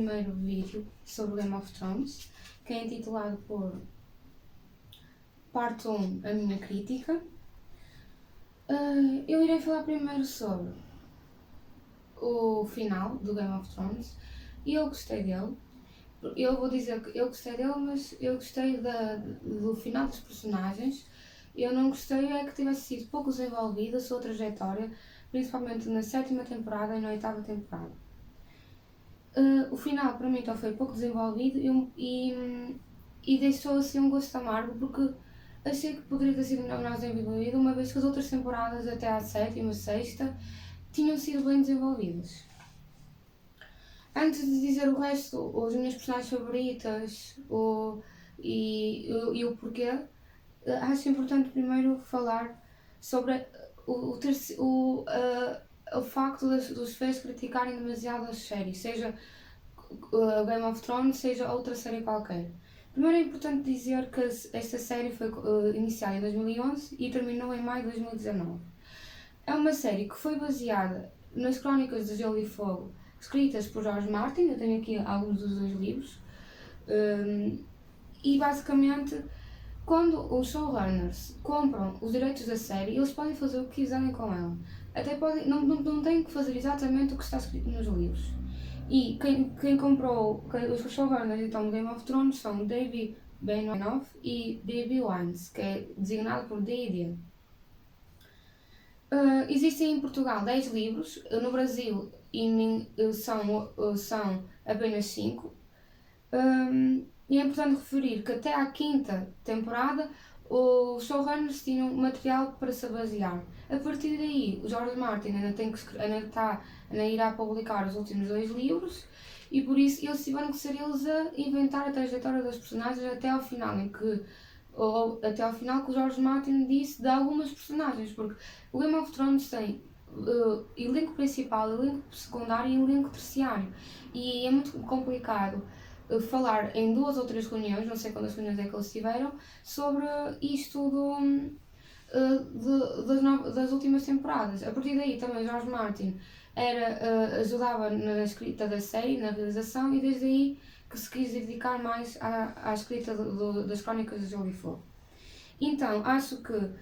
Primeiro vídeo sobre Game of Thrones, que é intitulado por Parte 1, a minha crítica. Eu irei falar primeiro sobre o final do Game of Thrones e eu gostei dele. Eu vou dizer que eu gostei dele, mas eu gostei do final dos personagens. Eu não gostei é que tivesse sido pouco desenvolvida a sua trajetória, principalmente na 7ª temporada e na 8ª temporada. O final para mim então foi pouco desenvolvido e deixou assim um gosto amargo, porque achei que poderia ter sido melhor desenvolvido, uma vez que as outras temporadas até à 7ª, 6ª tinham sido bem desenvolvidas. Antes de dizer o resto, as minhas personagens favoritas e o porquê, acho importante primeiro falar sobre o facto dos fãs criticarem demasiado as séries, seja Game of Thrones, seja outra série qualquer. Primeiro é importante dizer que esta série foi iniciada em 2011 e terminou em maio de 2019. É uma série que foi baseada nas Crónicas de Gelo e Fogo, escritas por George Martin. Eu tenho aqui alguns dos dois livros. E basicamente, quando os showrunners compram os direitos da série, eles podem fazer o que quiserem com ela. Até podem, não têm que fazer exatamente o que está escrito nos livros. E quem comprou, os showrunners então de Game of Thrones são David Benioff e David Wines, que é designado por D&D. Existem em Portugal 10 livros, no Brasil são apenas 5. E é importante referir que até à 5ª temporada os showrunners tinham material para se basear. A partir daí, o George Martin ainda irá publicar os últimos 2 livros e por isso eles tiveram que ser eles a inventar a trajetória dos personagens até ao final, até ao final que o George Martin disse de algumas personagens, porque o Game of Thrones tem elenco principal, elenco secundário e elenco terciário, e é muito complicado falar em 2 ou 3 reuniões, não sei quantas reuniões é que eles tiveram, sobre isto das últimas temporadas. A partir daí também George Martin ajudava na escrita da série, na realização, e desde aí que se quis dedicar mais à escrita das Crónicas de Gelo e Fogo. Então, acho que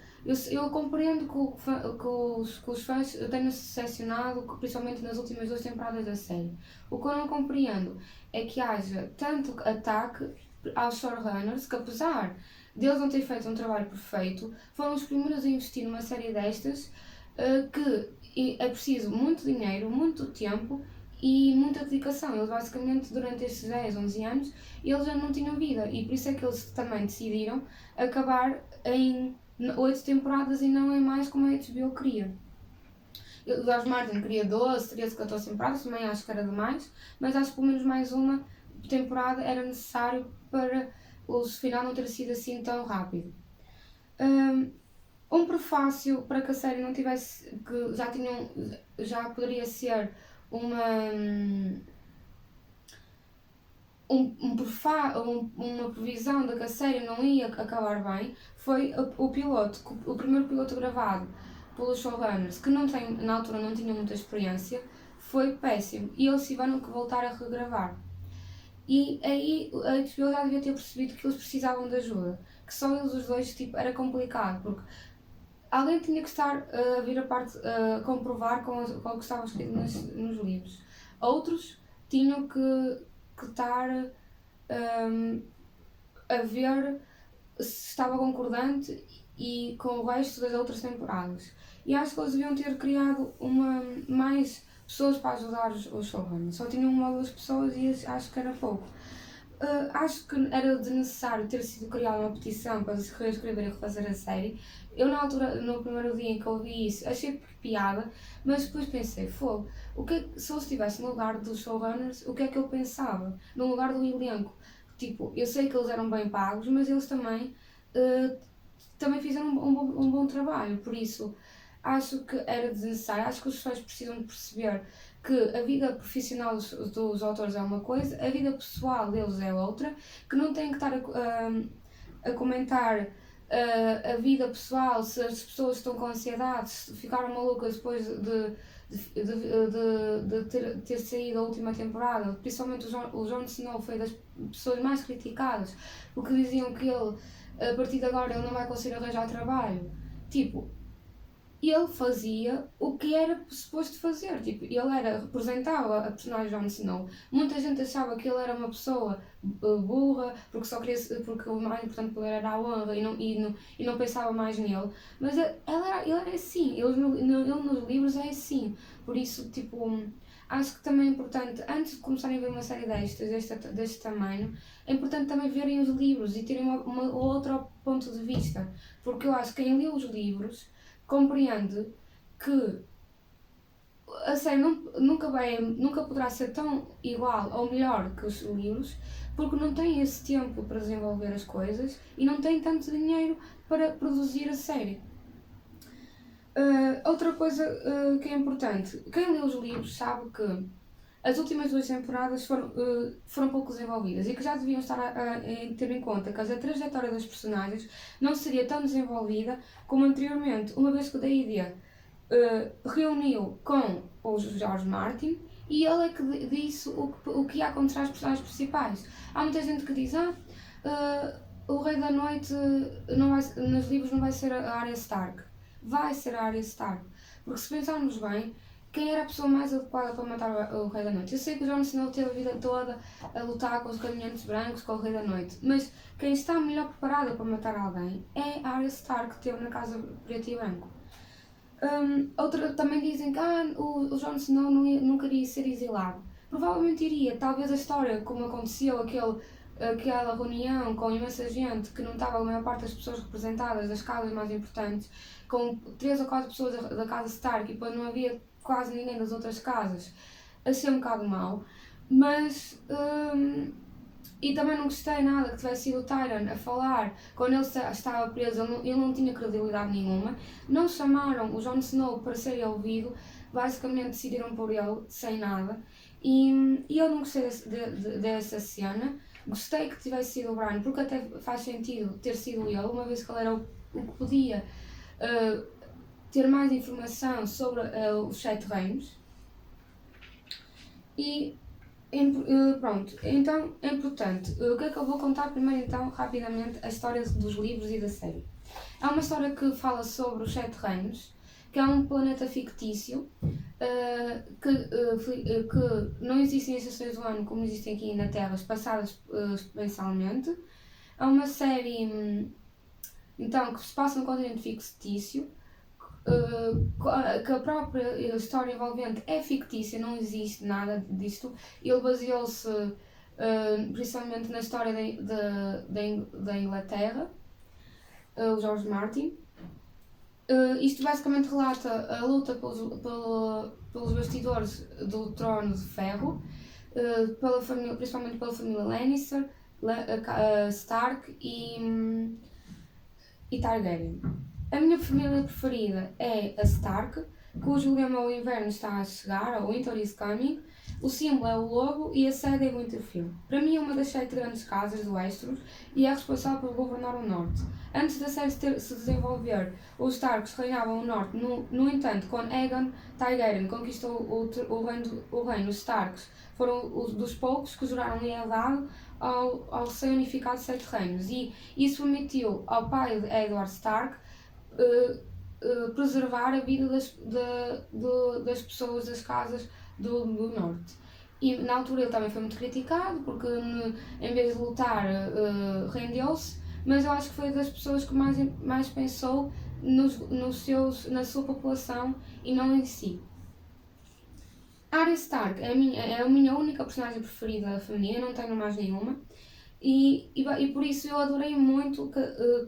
eu compreendo que os fãs tenham se decepcionado, principalmente nas últimas 2 temporadas da série. O que eu não compreendo é que haja tanto ataque aos showrunners, que apesar deles não terem feito um trabalho perfeito, foram os primeiros a investir numa série destas, que é preciso muito dinheiro, muito tempo e muita dedicação. Eles basicamente durante estes 10, 11 anos eles já não tinham vida, e por isso é que eles também decidiram acabar em 8 temporadas e não em mais como a HBO queria. O George Martin queria 12, 13, 14 temporadas, também acho que era demais, mas acho que pelo menos mais uma temporada era necessário para o final não ter sido assim tão rápido. Um prefácio para que a série não tivesse, que já poderia ser uma previsão de que a série não ia acabar bem, foi o primeiro piloto gravado pelos showrunners, que na altura não tinham muita experiência, foi péssimo e eles tiveram que voltar a regravar. E aí a HBO já devia ter percebido que eles precisavam de ajuda, que só eles os dois era complicado, porque alguém tinha que estar a vir a comprovar com o que estava escrito nos livros. Outros tinham que estar a ver se estava concordante e com o resto das outras temporadas. E acho que eles deviam ter criado mais pessoas para ajudar os showrunners. Só tinham 1 ou 2 pessoas e acho que era pouco. Acho que era desnecessário ter sido criada uma petição para se reescrever e refazer a série. Eu na altura, no primeiro dia em que ouvi isso, achei piada, mas depois pensei, se eu estivesse no lugar dos showrunners, o que é que eu pensava? No lugar do elenco. Tipo, eu sei que eles eram bem pagos, mas eles também fizeram um bom trabalho, por isso acho que era desnecessário. Acho que os fãs precisam de perceber que a vida profissional dos autores é uma coisa, a vida pessoal deles é outra, que não têm que estar a comentar a vida pessoal, se as pessoas estão com ansiedade, se ficaram malucas depois de ter saído a última temporada, principalmente o Jon Snow foi das pessoas mais criticadas, porque diziam que ele, a partir de agora, ele não vai conseguir arranjar trabalho. Tipo, ele fazia o que era suposto fazer, tipo, representava a personagem Jon Snow. Muita gente achava que ele era uma pessoa burra, porque só queria, porque o mais importante para ele era a honra e não pensava mais nele. Mas ele era assim, ele nos livros é assim. Por isso, tipo, acho que também é importante, antes de começarem a ver uma série deste tamanho, é importante também verem os livros e terem uma outro ponto de vista. Porque eu acho que quem lê os livros compreende que a série nunca poderá ser tão igual ou melhor que os livros, porque não tem esse tempo para desenvolver as coisas e não tem tanto dinheiro para produzir a série. Outra coisa que é importante, quem lê os livros sabe que as últimas 2 temporadas foram pouco desenvolvidas e que já deviam estar a ter em conta que a trajetória dos personagens não seria tão desenvolvida como anteriormente, uma vez que o D&D reuniu com o George Martin e ele é que disse o que ia acontecer às personagens principais. Há muita gente que diz, o Rei da Noite nos livros não vai ser a Arya Stark. Vai ser a Arya Stark. Porque se pensarmos bem, quem era a pessoa mais adequada para matar o Rei da Noite? Eu sei que o Jon Snow teve a vida toda a lutar com os caminhantes brancos, com o Rei da Noite, mas quem está melhor preparado para matar alguém é a Arya Stark, que teve na Casa Preto e Branco. Também dizem que o Jon Snow não queria ser exilado. Provavelmente iria, talvez a história, como aconteceu aquela reunião com imensa gente, que não estava a maior parte das pessoas representadas das casas mais importantes, com 3 ou 4 pessoas da casa Stark e depois não havia quase ninguém das outras casas, achei um bocado mal, mas e também não gostei nada que tivesse sido o Tyrion a falar quando ele estava preso, ele não tinha credibilidade nenhuma. Não chamaram o Jon Snow para ser ouvido, basicamente decidiram por ele sem nada, e eu não gostei dessa cena. Gostei que tivesse sido o Bran, porque até faz sentido ter sido ele, uma vez que ele era o que podia ter mais informação sobre os 7 reinos. E pronto, então é importante. O que é que eu vou contar primeiro, então, rapidamente, a história dos livros e da série. É uma história que fala sobre os 7 reinos, que é um planeta fictício, que não existem estações do ano como existem aqui na Terra, passadas mensalmente. É uma série então, que se passa num continente fictício, que a própria história envolvente é fictícia, não existe nada disto. Ele baseou-se principalmente na história da Inglaterra, o George Martin. Isto basicamente relata a luta pelos bastidores do Trono de Ferro, principalmente pela família Lannister, Stark e Targaryen. A minha família preferida é a Stark, cujo lema O Inverno está a chegar, ou Winter is Coming. O símbolo é o lobo e a sede é Winterfell. Para mim é uma das 7 grandes casas do Westeros e é responsável por governar o Norte. Antes da série se desenvolver, os Starks reinavam o Norte. No entanto, quando Aegon Targaryen conquistou o reino, os Starks foram dos poucos que juraram lealdade ao recém-unificado 7 reinos, e isso permitiu ao pai de Eddard Stark preservar a vida das pessoas das casas do Norte. E na altura ele também foi muito criticado porque em vez de lutar rendeu-se, mas eu acho que foi das pessoas que mais pensou na sua população e não em si. Arya Stark é a minha única personagem preferida feminina, não tenho mais nenhuma. E por isso eu adorei muito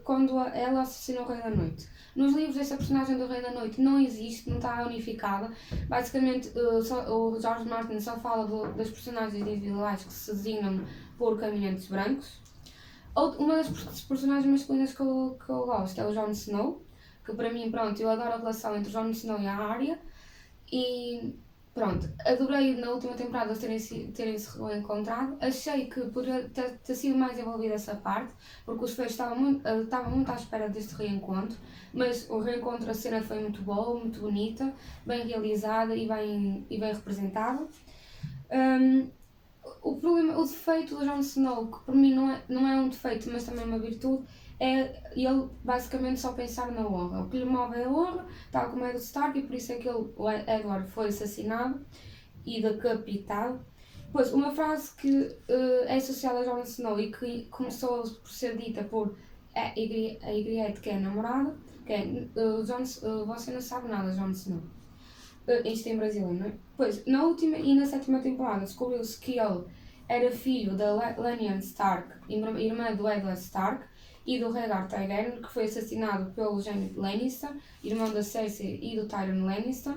quando ela assassinou o Rei da Noite. Nos livros, essa personagem do Rei da Noite não existe, não está unificada. Basicamente, o George Martin só fala das personagens individuais que se designam por caminhantes brancos. Uma das personagens masculinas que eu gosto é o Jon Snow, que para mim, pronto, eu adoro a relação entre o Jon Snow e a Arya. E Pronto, adorei na última temporada terem se reencontrado. Achei que poderia ter sido mais envolvida essa parte, porque os fãs estavam muito à espera deste reencontro, mas o reencontro, a cena foi muito boa, muito bonita, bem realizada e bem representada. O defeito do Jon Snow, que por mim não é um defeito, mas também uma virtude, é ele basicamente só pensar na honra. O que lhe move é a honra, tal como é do Stark, e por isso é que o Edward foi assassinado e decapitado. Pois, uma frase que é associada a Jon Snow e que começou por ser dita por a Ygritte, que é a namorada, que é você não sabe nada, Jon Snow. Isto em brasileiro, não é? Pois, na última e na sétima temporada descobriu-se que ele era filho da Lyanna Stark, irmã do Eddard Stark, e do Rhaegar Targaryen, que foi assassinado pelo Jaime Lannister, irmão da Cersei e do Tyrion Lannister.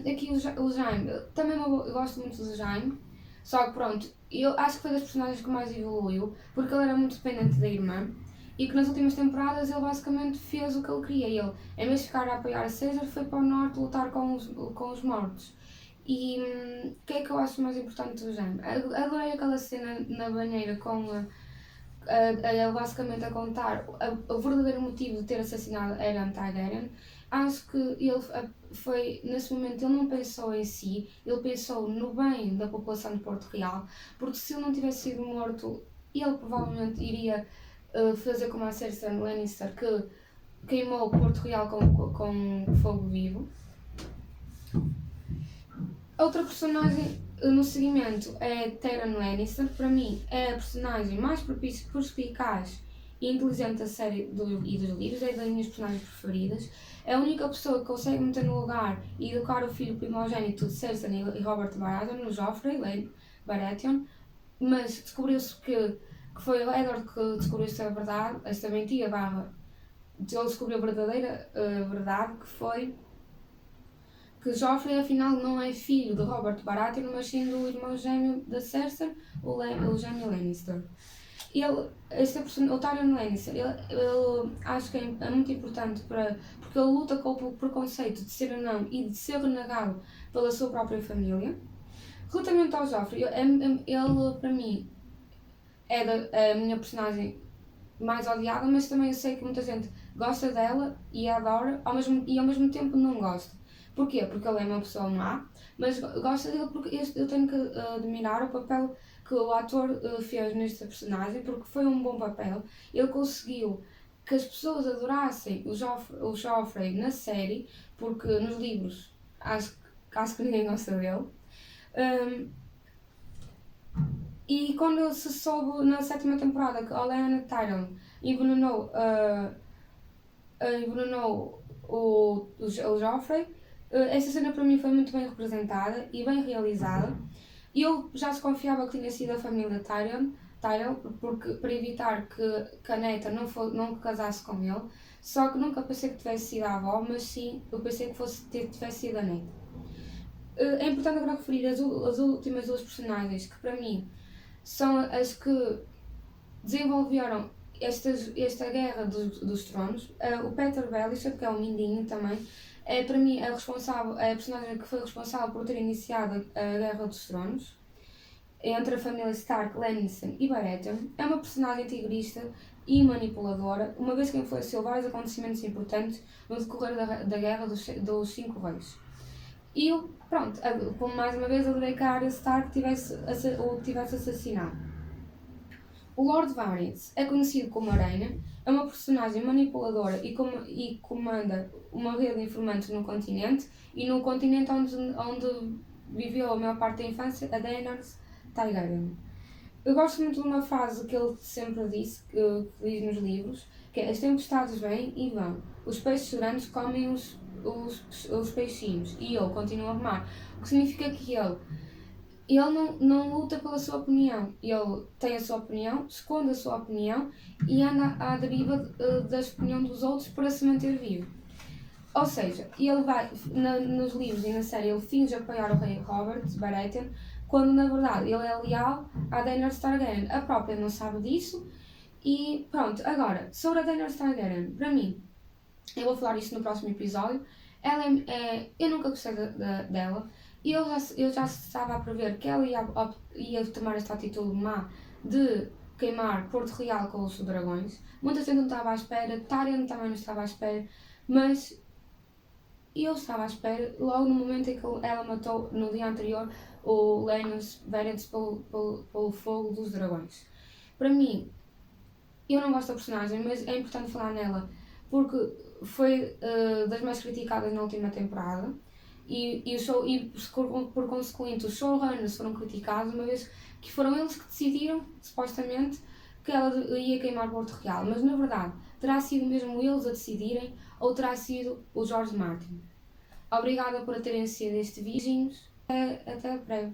Aqui o Jaime, também eu gosto muito do Jaime, só que pronto, eu acho que foi das personagens que mais evoluiu, porque ele era muito dependente da irmã, e que nas últimas temporadas ele basicamente fez o que ele queria. Ele, em vez de ficar a apoiar a César, foi para o norte lutar com os mortos. E o que é que eu acho mais importante do Jaime? Adorei aquela cena na banheira com ele basicamente a contar o verdadeiro motivo de ter assassinado Aegon Targaryen. Acho que ele foi, nesse momento, ele não pensou em si, ele pensou no bem da população de Porto Real, porque se ele não tivesse sido morto, ele provavelmente iria fazer como a Cersei Lannister, que queimou Porto Real com fogo vivo. Outra personagem no seguimento é Tyrion Lannister, que para mim é a personagem mais perspicaz e inteligente da série e dos livros, é das minhas personagens preferidas. É a única pessoa que consegue meter no lugar e educar o filho primogênito de Cersei e Robert Baratheon, no Joffrey Baratheon, mas descobriu-se que foi o Edward que descobriu esta mentira ele descobriu a verdadeira verdade, que foi que Joffrey afinal não é filho de Robert Baratheon, mas sim do irmão gêmeo da Cersei, o Jaime Lannister. O Tyrion Lannister, ele acho que é muito importante porque ele luta contra o preconceito de ser anão e de ser renegado pela sua própria família. Relativamente ao Joffrey, ele para mim é a minha personagem mais odiada, mas também eu sei que muita gente gosta dela e a adora, e ao mesmo tempo não gosta. Porquê? Porque ele é uma pessoa má, mas gosta dele porque eu tenho que admirar o papel que o ator fez nesta personagem, porque foi um bom papel. Ele conseguiu que as pessoas adorassem o Joffrey na série, porque nos livros acho que ninguém gosta dele. E quando se soube na sétima temporada que a Lyanna Tyrion envenenou o Joffrey, essa cena para mim foi muito bem representada e bem realizada. Eu já desconfiava que tinha sido a família Tyrion, porque, para evitar que a neta não casasse com ele, só que nunca pensei que tivesse sido a avó, mas sim, eu pensei que tivesse sido a neta. É importante agora referir as últimas duas personagens, que para mim são as que desenvolveram esta guerra dos tronos. O Peter Baelish, que é um mindinho também, é para mim a personagem que foi responsável por ter iniciado a Guerra dos Tronos entre a família Stark, Lannister e Baratheon. É uma personagem tigrista e manipuladora, uma vez que influenciou vários acontecimentos importantes no decorrer da Guerra dos Cinco Reis. E eu, pronto, como mais uma vez adorei que a Arya Stark tivesse assassinado. O Lord Varys é conhecido como Aranha, é uma personagem manipuladora e comanda uma rede de informantes no continente, e no continente onde viveu a maior parte da infância, a Daenerys Targaryen. Eu gosto muito de uma frase que ele sempre disse, que diz nos livros, que é: as tempestades vêm e vão, os peixes grandes comem os peixinhos, e eu continuo a remar. O que significa que ele não luta pela sua opinião, ele tem a sua opinião, esconde a sua opinião e anda à deriva da opinião dos outros para se manter vivo. Ou seja, ele vai, nos livros e na série, ele finge apoiar o rei Robert Baratheon, quando na verdade ele é leal à Daenerys Targaryen. A própria não sabe disso. E pronto, agora, sobre a Daenerys Targaryen, para mim, eu vou falar isto no próximo episódio, eu nunca gostei dela. eu já estava a prever que ela ia tomar esta atitude má de queimar Porto Real com os dragões. Muita gente não estava à espera, Taryn também não estava à espera, mas eu estava à espera logo no momento em que ela matou, no dia anterior, o Lennos Verens pelo fogo dos dragões. Para mim, eu não gosto da personagem, mas é importante falar nela porque foi das mais criticadas na última temporada e por consequente os showrunners foram criticados, uma vez que foram eles que decidiram, supostamente, que ela ia queimar Porto Real, mas na verdade terá sido mesmo eles a decidirem ou terá sido o George Martin. Obrigada por terem sido este vídeo, até breve.